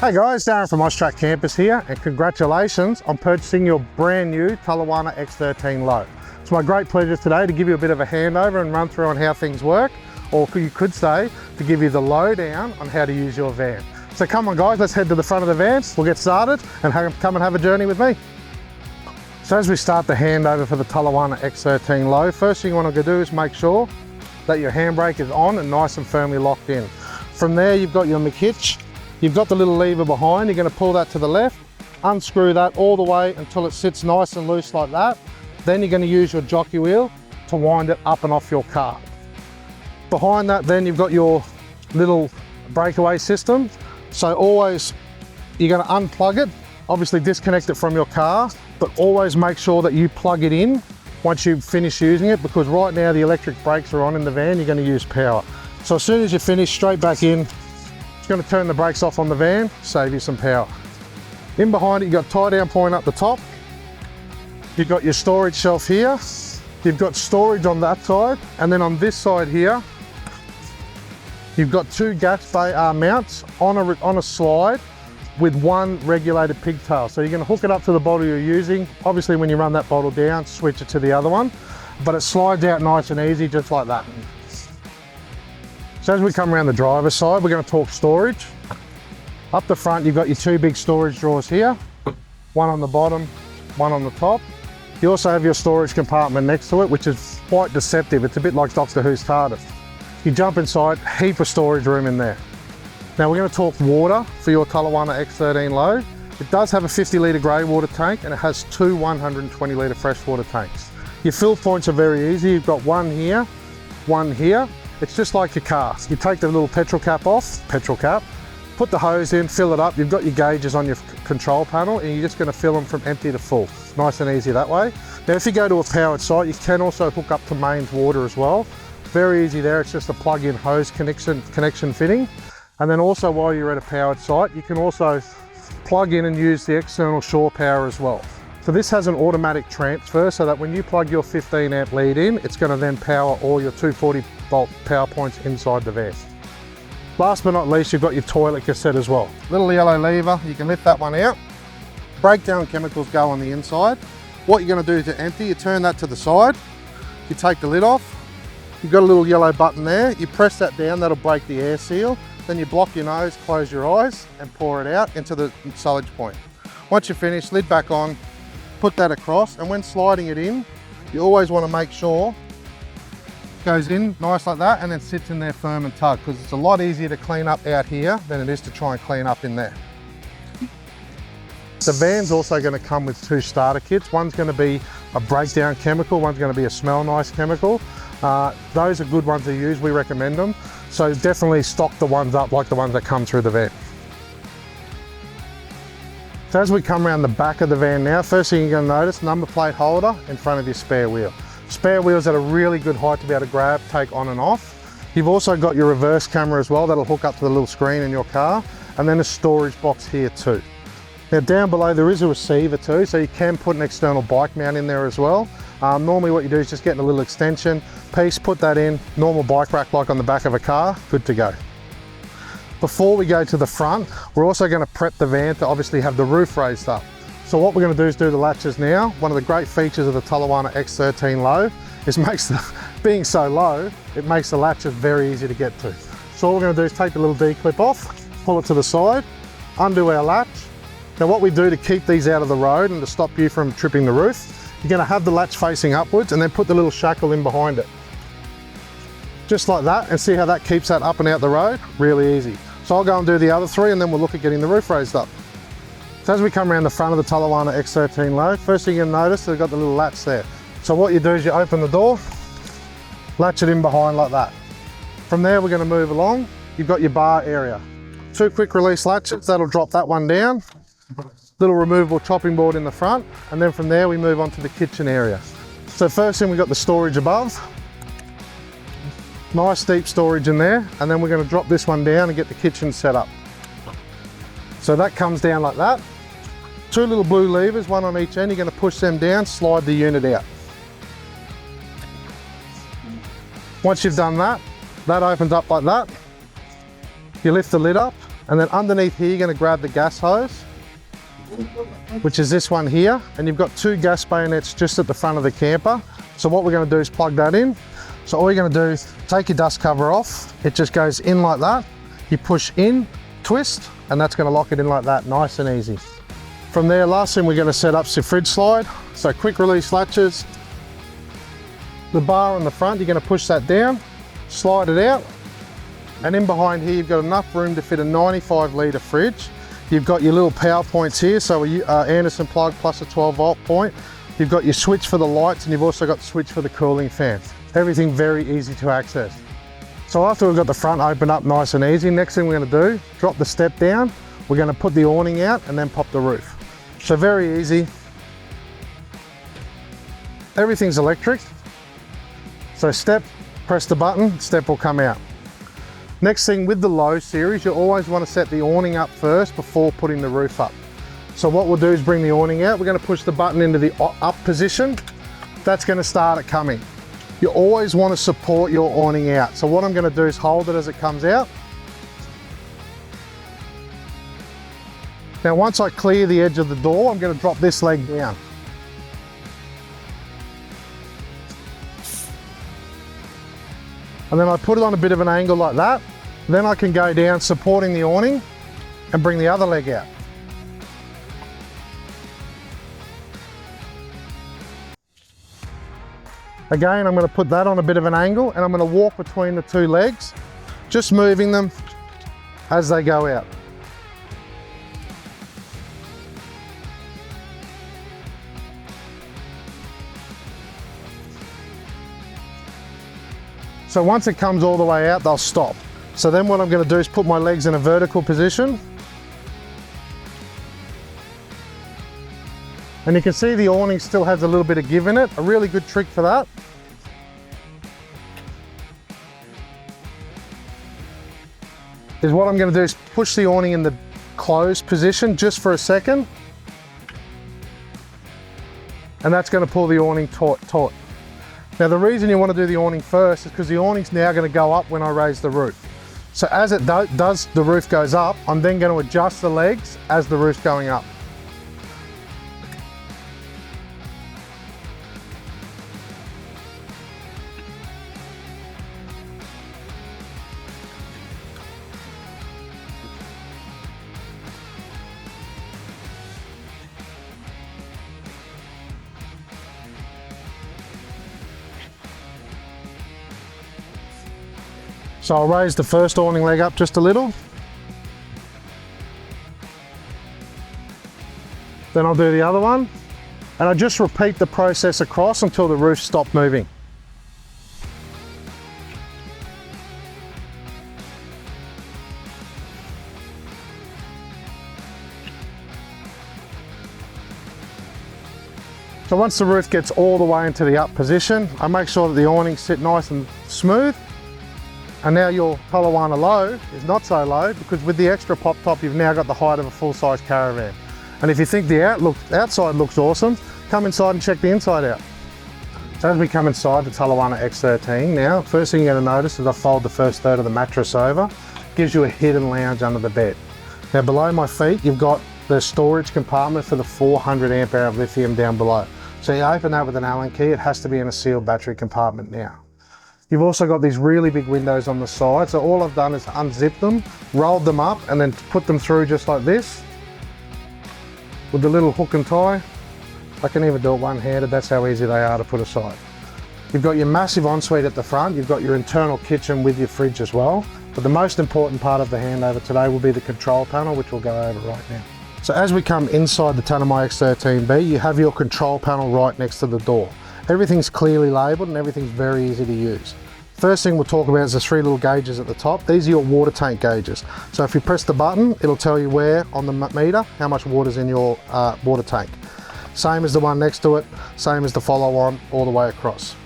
Hey guys, Darren from Austrack Campers here, and congratulations on purchasing your brand new Talawana X13 Low. It's my great pleasure today to give you a bit of a handover and run through on how things work, or you could say, to give you the lowdown on how to use your van. So come on guys, let's head to the front of the van, we'll get started and come and have a journey with me. So as we start the handover for the Talawana X13 Low, first thing you want to do is make sure that your handbrake is on and nice and firmly locked in. From there you've got your McHitch. You've got the little lever behind, you're going to pull that to the left, unscrew that all the way until it sits nice and loose like that. Then you're going to use your jockey wheel to wind it up and off your car. Behind that then you've got your little breakaway system. So always you're going to unplug it, obviously disconnect it from your car, but always make sure that you plug it in once you finish using it, because right now the electric brakes are on in the van, you're going to use power. So as soon as you finish, straight back in. It's going to turn the brakes off on the van, save you some power. In behind it, you've got tie down point up the top. You've got your storage shelf here. You've got storage on that side. And then on this side here, you've got two gas mounts on a slide with one regulated pigtail. So you're going to hook it up to the bottle you're using. Obviously when you run that bottle down, switch it to the other one. But it slides out nice and easy, just like that. So as we come around the driver's side, we're going to talk storage. Up the front, you've got your two big storage drawers here, one on the bottom, one on the top. You also have your storage compartment next to it, which is quite deceptive. It's a bit like Doctor Who's TARDIS. You jump inside, heap of storage room in there. Now we're going to talk water for your Talawana X13 Low. It does have a 50 litre grey water tank and it has two 120 litre freshwater tanks. Your fill points are very easy. You've got one here, one here. It's just like your car. You take the little petrol cap off, put the hose in, fill it up. You've got your gauges on your control panel and you're just going to fill them from empty to full. Nice and easy that way. Now if you go to a powered site, you can also hook up to mains water as well. Very easy there, it's just a plug-in hose connection fitting. And then also while you're at a powered site, you can also plug in and use the external shore power as well. So this has an automatic transfer so that when you plug your 15 amp lead in, it's going to then power all your 240 volt power points inside the van. Last but not least, you've got your toilet cassette as well. Little yellow lever, you can lift that one out. Breakdown chemicals go on the inside. What you're going to do to empty, you turn that to the side, you take the lid off, you've got a little yellow button there, you press that down, that'll break the air seal, then you block your nose, close your eyes and pour it out into the sullage point. Once you're finished, lid back on, put that across, and when sliding it in, you always want to make sure it goes in nice like that and then sits in there firm and tug, because it's a lot easier to clean up out here than it is to try and clean up in there. The van's also going to come with two starter kits. One's going to be a breakdown chemical, one's going to be a smell nice chemical. Those are good ones to use, we recommend them. So definitely stock the ones up like the ones that come through the van. So as we come around the back of the van now, first thing you're going to notice, number plate holder in front of your spare wheel. Spare wheel's at a really good height to be able to grab, take on and off. You've also got your reverse camera as well, that'll hook up to the little screen in your car, and then a storage box here too. Now down below there is a receiver too, so you can put an external bike mount in there as well. Normally what you do is just get a little extension piece, put that in, normal bike rack like on the back of a car, good to go. Before we go to the front, we're also going to prep the van to obviously have the roof raised up. So what we're going to do is do the latches now. One of the great features of the Talawana X13 Low is being so low, it makes the latches very easy to get to. So all we're going to do is take the little D-clip off, pull it to the side, undo our latch. Now what we do to keep these out of the road and to stop you from tripping the roof, you're going to have the latch facing upwards and then put the little shackle in behind it. Just like that, and see how that keeps that up and out the road? Really easy. So I'll go and do the other three and then we'll look at getting the roof raised up. So as we come around the front of the Talawana X13 Low, first thing you'll notice, they've got the little latch there. So what you do is you open the door, latch it in behind like that. From there we're going to move along, you've got your bar area. Two quick release latches, that'll drop that one down. Little removable chopping board in the front, and then from there we move on to the kitchen area. So first thing we've got the storage above. Nice deep storage in there, and then we're going to drop this one down and get the kitchen set up. So that comes down like that. Two little blue levers, one on each end, you're going to push them down, slide the unit out. Once you've done that, that opens up like that. You lift the lid up, And then underneath here, you're gonna grab the gas hose, which is this one here. And you've got 2 gas bayonets just at the front of the camper. So what we're gonna do is plug that in. So all you're gonna do is take your dust cover off. It just goes in like that. You push in, twist, and that's gonna lock it in like that, nice and easy. From there, last thing we're gonna set up is your fridge slide. So quick release latches. The bar on the front, you're gonna push that down, slide it out. And in behind here, you've got enough room to fit a 95 litre fridge. You've got your little power points here, so Anderson plug plus a 12-volt point. You've got your switch for the lights, and you've also got the switch for the cooling fan. Everything very easy to access. So after we've got the front opened up nice and easy, next thing we're gonna do, drop the step down. We're gonna put the awning out and then pop the roof. So very easy. Everything's electric. So step, press the button, step will come out. Next thing with the Low series, you always want to set the awning up first before putting the roof up. So what we'll do is bring the awning out. We're going to push the button into the up position. That's going to start it coming. You always want to support your awning out. So what I'm going to do is hold it as it comes out. Now once I clear the edge of the door, I'm going to drop this leg down. And then I put it on a bit of an angle like that. Then I can go down supporting the awning and bring the other leg out. Again, I'm going to put that on a bit of an angle and I'm going to walk between the 2 legs, just moving them as they go out. So once it comes all the way out, they'll stop. So then what I'm going to do is put my legs in a vertical position. And you can see the awning still has a little bit of give in it. A really good trick for that is what I'm going to do is push the awning in the closed position just for a second. And that's going to pull the awning taut. Now the reason you want to do the awning first is because the awning's now going to go up when I raise the roof. So as it does, the roof goes up, I'm then going to adjust the legs as the roof's going up. So I'll raise the first awning leg up just a little. Then I'll do the other one. And I just repeat the process across until the roof stops moving. So once the roof gets all the way into the up position, I make sure that the awnings sit nice and smooth. And now your Talawana Low is not so low because with the extra pop top, you've now got the height of a full-size caravan. And if you think the outside looks awesome, come inside and check the inside out. So as we come inside the Talawana X13 now, first thing you're going to notice is I fold the first third of the mattress over. Gives you a hidden lounge under the bed. Now below my feet, you've got the storage compartment for the 400 amp hour of lithium down below. So you open that with an Allen key, it has to be in a sealed battery compartment now. You've also got these really big windows on the side, so all I've done is unzip them, rolled them up, and then put them through just like this with the little hook and tie. I can even do it one-handed, that's how easy they are to put aside. You've got your massive ensuite at the front, you've got your internal kitchen with your fridge as well, but the most important part of the handover today will be the control panel, which we'll go over right now. So as we come inside the Talawana X13B, you have your control panel right next to the door. Everything's clearly labelled and everything's very easy to use. First thing we'll talk about is the 3 little gauges at the top. These are your water tank gauges. So if you press the button, it'll tell you where on the meter, how much water's in your water tank. Same as the one next to it, same as the follow on all the way across.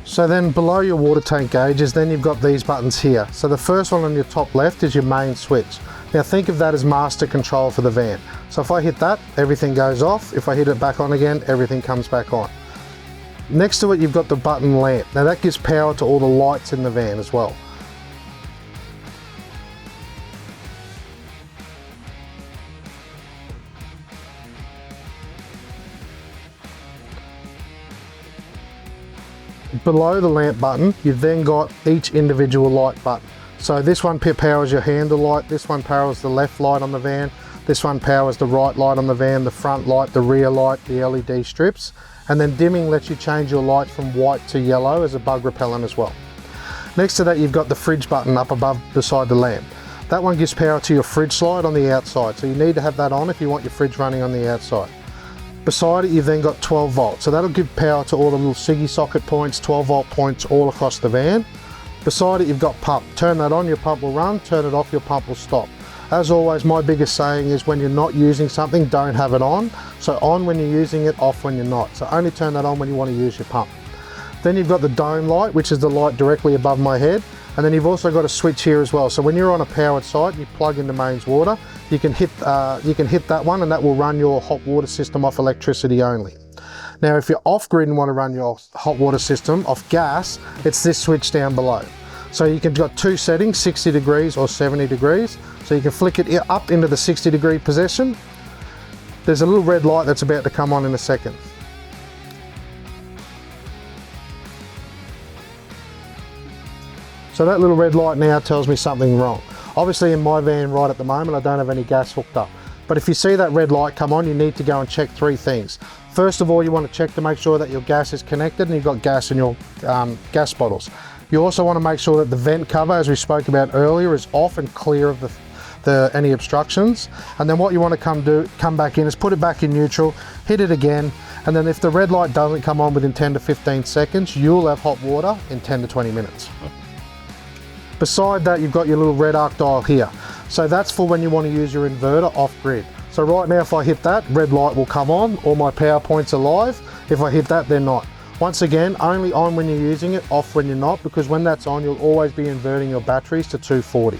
So then below your water tank gauges, then you've got these buttons here. So the first one on your top left is your main switch. Now think of that as master control for the van. So if I hit that, everything goes off. If I hit it back on again, everything comes back on. Next to it, you've got the button lamp. Now that gives power to all the lights in the van as well. below the lamp button, you've then got each individual light button. So this one powers your handle light, this one powers the left light on the van, this one powers the right light on the van, the front light, the rear light, the LED strips, and then dimming lets you change your light from white to yellow as a bug repellent as well. Next to that, you've got the fridge button up above beside the lamp. That one gives power to your fridge slide on the outside, so you need to have that on if you want your fridge running on the outside. Beside it, you've then got 12 volts, so that'll give power to all the little ciggy socket points, 12 volt points all across the van. Beside it, you've got pump. Turn that on, your pump will run. Turn it off, your pump will stop. As always, my biggest saying is when you're not using something, don't have it on. So on when you're using it, off when you're not. So only turn that on when you want to use your pump. Then you've got the dome light, which is the light directly above my head. And then you've also got a switch here as well. So when you're on a powered site, you plug into mains water, you can hit that one and that will run your hot water system off electricity only. Now, if you're off grid and want to run your hot water system off gas, it's this switch down below. So you can got two settings, 60 degrees or 70 degrees. So you can flick it up into the 60 degree position. There's a little red light that's about to come on in a second. So that little red light now tells me something wrong. Obviously in my van right at the moment, I don't have any gas hooked up. But if you see that red light come on, you need to go and check three things. First of all, you want to check to make sure that your gas is connected and you've got gas in your gas bottles. You also want to make sure that the vent cover, as we spoke about earlier, is off and clear of any obstructions. And then what you want to come back in is put it back in neutral, hit it again, and then if the red light doesn't come on within 10 to 15 seconds, you'll have hot water in 10 to 20 minutes. Beside that, you've got your little red arc dial here. So that's for when you want to use your inverter off grid. So right now, if I hit that, red light will come on, all my power points are live. If I hit that, they're not. Once again, only on when you're using it, off when you're not, because when that's on, you'll always be inverting your batteries to 240.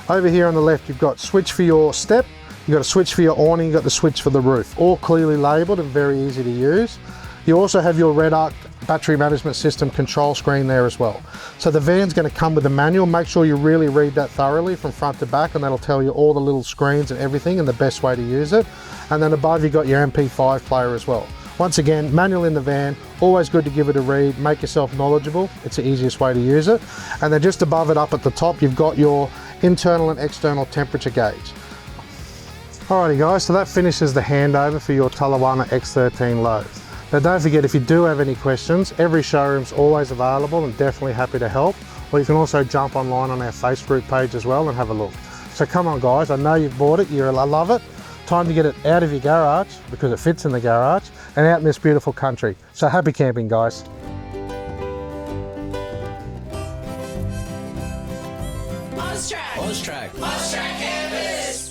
Over here on the left, you've got switch for your step, you've got a switch for your awning, you've got the switch for the roof, all clearly labeled and very easy to use. You also have your red arc battery management system control screen there as well. So the van's going to come with a manual. Make sure you really read that thoroughly from front to back, and that'll tell you all the little screens and everything and the best way to use it. And then above you've got your MP5 player as well. Once again, manual in the van, always good to give it a read, make yourself knowledgeable. It's the easiest way to use it. And then just above it up at the top, you've got your internal and external temperature gauge. Alrighty guys, so that finishes the handover for your Talawana X13 Low. Now don't forget, if you do have any questions, every showroom's always available and definitely happy to help. Or you can also jump online on our Facebook page as well and have a look. So come on guys, I know you've bought it, I love it. Time to get it out of your garage, because it fits in the garage, and out in this beautiful country. So happy camping guys. Austrack campus.